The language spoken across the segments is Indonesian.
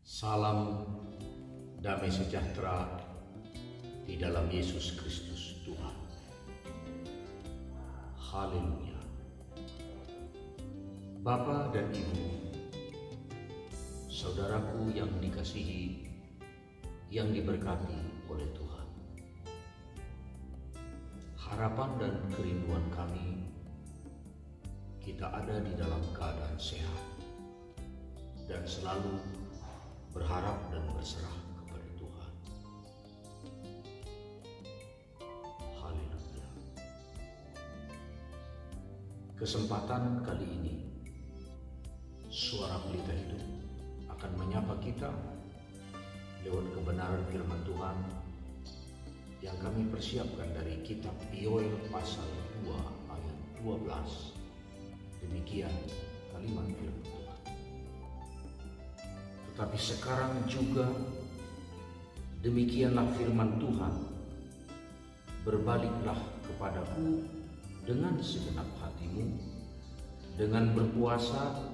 Salam damai sejahtera di dalam Yesus Kristus Tuhan. Haleluya. Bapa dan Ibu, saudaraku yang dikasihi, yang diberkati oleh Tuhan. Harapan dan kerinduan kami, kita ada di dalam keadaan sehat dan selalu berharap dan berserah kepada Tuhan. Haleluya. Kesempatan kali ini, suara Pelita Hidup akan menyapa kita lewat kebenaran firman Tuhan yang kami persiapkan dari kitab Yoel pasal 2 ayat 12. Demikian kalimat firman Tuhan. Tetapi sekarang juga demikianlah firman Tuhan, berbaliklah kepadaku dengan segenap hatimu, dengan berpuasa,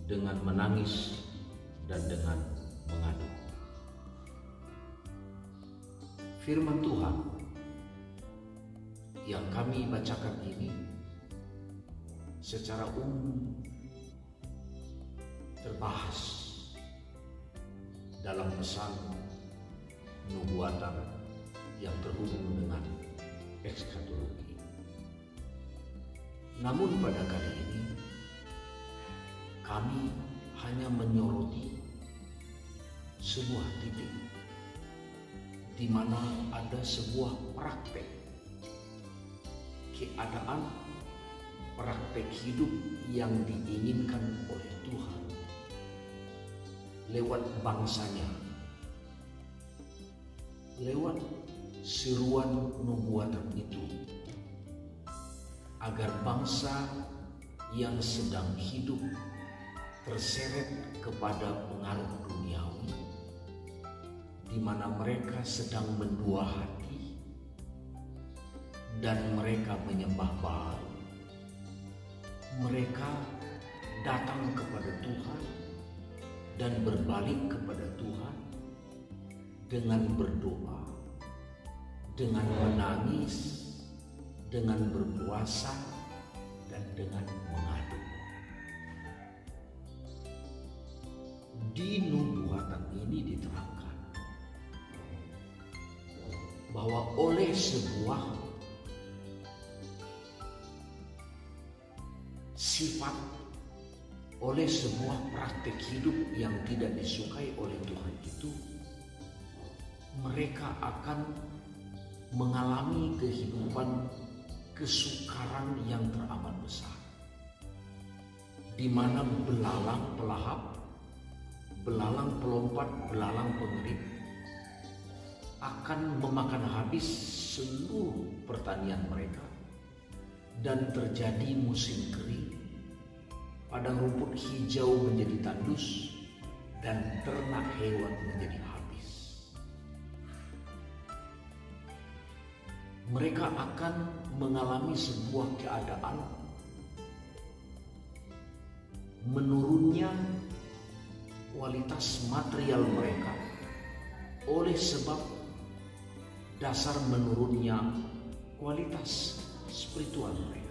dengan menangis, dan dengan mengadu. Firman Tuhan yang kami bacakan ini secara umum terbahas dalam pesan nubuatan yang terhubung dengan eskatologi. Namun pada kali ini kami hanya menyoroti sebuah titik di mana ada sebuah praktek keadaan, praktek hidup yang diinginkan oleh Tuhan lewat bangsanya, lewat seruan nubuatan itu, agar bangsa yang sedang hidup terseret kepada pengaruh duniawi, di mana mereka sedang mendua hati dan mereka menyembah Baal. Mereka datang kepada Tuhan dan berbalik kepada Tuhan dengan berdoa, dengan menangis, dengan berpuasa, dan dengan mengadu. Di nubuatan ini diterangkan bahwa oleh sebuah sifat, oleh sebuah praktik hidup yang tidak disukai oleh Tuhan itu, mereka akan mengalami kehidupan kesukaran yang teramat besar, di mana belalang pelahap, belalang pelompat, belalang pengerit akan memakan habis seluruh pertanian mereka, dan terjadi musim kering. Padang rumput hijau menjadi tandus dan ternak hewan menjadi habis. Mereka akan mengalami sebuah keadaan menurunnya kualitas material mereka oleh sebab dasar menurunnya kualitas spiritual mereka.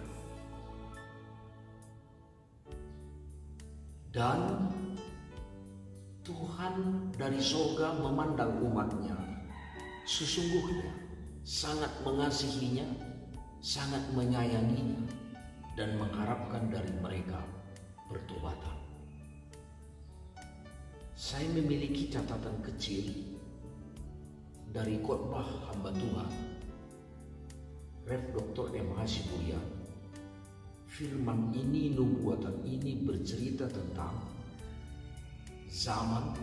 Dan Tuhan dari sorga memandang umatnya, sesungguhnya sangat mengasihinya, sangat menyayanginya, dan mengharapkan dari mereka pertobatan. Saya memiliki catatan kecil dari khotbah hamba Tuhan Rev. Dr. M. Hasibuyan. Firman ini, nubuatan ini bercerita tentang zaman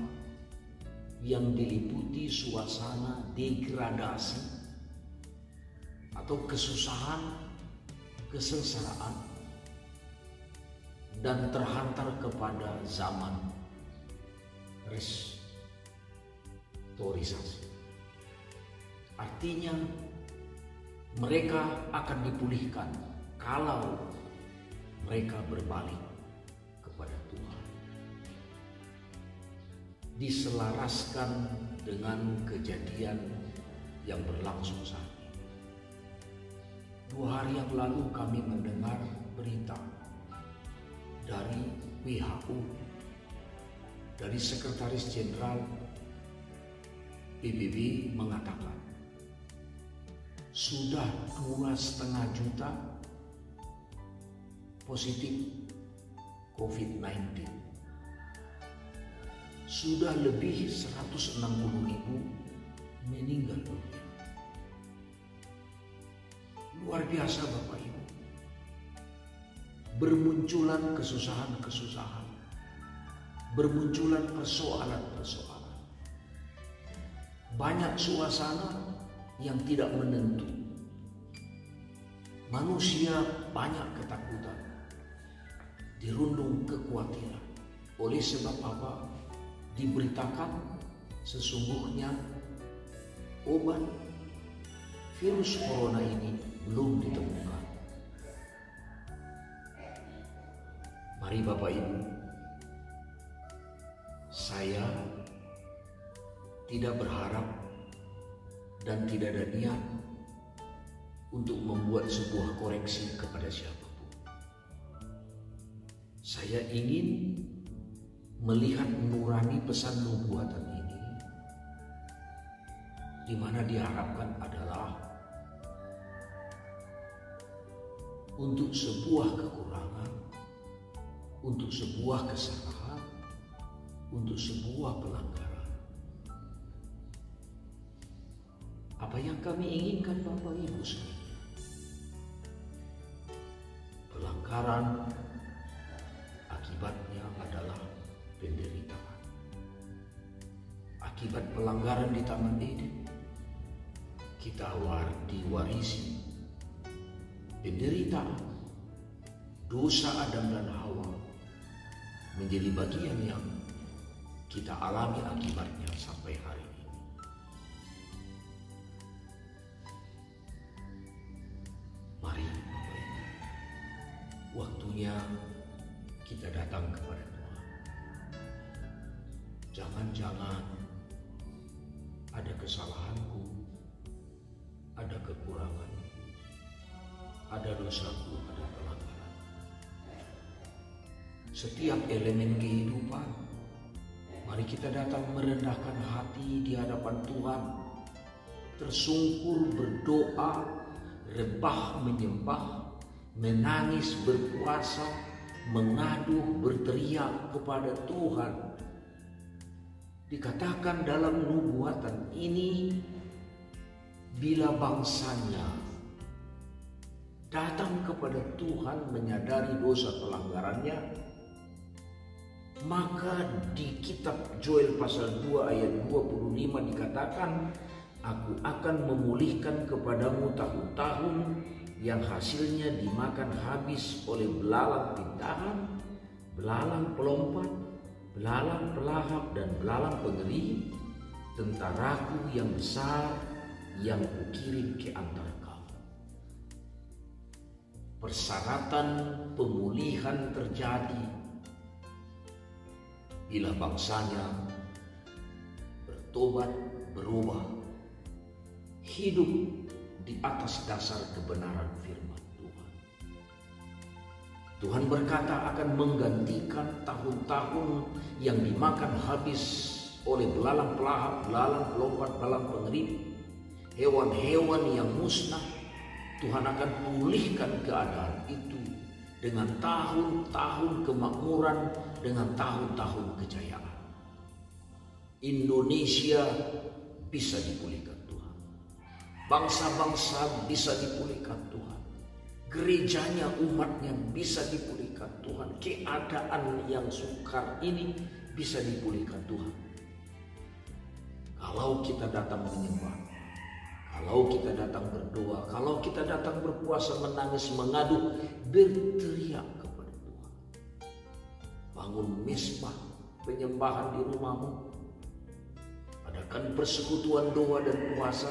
yang diliputi suasana degradasi atau kesusahan, kesengsaraan, dan terhantar kepada zaman restorisasi. Artinya mereka akan dipulihkan kalau mereka berbalik kepada Tuhan. diselaraskan dengan kejadian yang berlangsung saat ini. 2 hari yang lalu kami mendengar berita dari WHO, dari Sekretaris Jenderal PBB mengatakan sudah 2,5 juta positif COVID-19. Sudah lebih 160.000 meninggal dunia. Luar biasa Bapak Ibu. Bermunculan kesusahan-kesusahan. Bermunculan persoalan-persoalan. Banyak suasana yang tidak menentu. Manusia banyak ketakutan. Dirundung kekhawatiran. Oleh sebab apa? Diberitakan sesungguhnya obat virus corona ini belum ditemukan. Mari Bapak Ibu, saya tidak berharap dan tidak ada niat untuk membuat sebuah koreksi kepada siapapun. Saya ingin melihat nurani pesan nubuatan ini, di mana diharapkan adalah untuk sebuah kekurangan, untuk sebuah kesalahan, untuk sebuah pelanggaran. Apa yang kami inginkan Bapak Ibu sekalian? Pelanggaran akibatnya adalah penderitaan. Akibat pelanggaran di Taman Eden, kita diwarisi penderitaan. Dosa Adam dan Hawa menjadi bagian yang kita alami akibatnya sampai hari ini. Mari Bapak Ibu, waktunya kita datang kepada Tuhan. Jangan-jangan ada kesalahanku, ada kekurangan, ada dosaku, ada pelanggaran. Setiap elemen kehidupan, mari kita datang merendahkan hati di hadapan Tuhan, tersungkur berdoa, rebah menyembah, menangis berpuasa, mengaduh berteriak kepada Tuhan. Dikatakan dalam nubuatan ini, bila bangsanya datang kepada Tuhan menyadari dosa pelanggarannya, maka di kitab Joel pasal 2 ayat 25 dikatakan, aku akan memulihkan kepadamu tahun-tahun yang hasilnya dimakan habis oleh belalang pintahan, belalang pelompat, belalang pelahap, dan belalang pengeri, tentaraku yang besar yang kukirim ke antara kamu. Persyaratan pemulihan terjadi bila bangsanya bertobat, berubah, hidup di atas dasar kebenaran firman Tuhan. Tuhan berkata akan menggantikan tahun-tahun yang dimakan habis oleh belalang pelahap, belalang pelompat, belalang pengerip, hewan-hewan yang musnah. Tuhan akan pulihkan keadaan itu dengan tahun-tahun kemakmuran, dengan tahun-tahun kejayaan. Indonesia bisa dipulihkan Tuhan. Bangsa-bangsa bisa dipulihkan Tuhan. Gerejanya, umatnya bisa dipulihkan Tuhan. Keadaan yang sukar ini bisa dipulihkan Tuhan. Kalau kita datang menyembah, kalau kita datang berdoa, kalau kita datang berpuasa, menangis, mengadu, berteriak kepada Tuhan. Bangun mesbah penyembahan di rumahmu. Adakan persekutuan doa dan puasa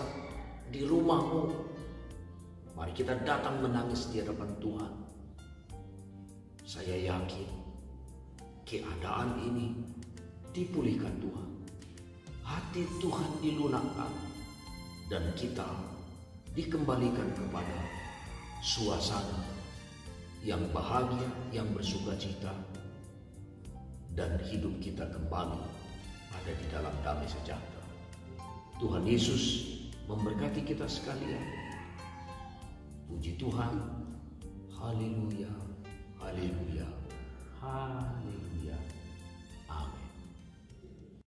di rumahmu. Mari kita datang menangis di hadapan Tuhan. Saya yakin keadaan ini dipulihkan Tuhan. hati Tuhan dilunakkan, dan kita dikembalikan kepada suasana yang bahagia, yang bersukacita, dan hidup kita kembali ada di dalam damai sejahtera. Tuhan Yesus memberkati kita sekalian. Puji Tuhan. Haleluya, haleluya, haleluya. Amin.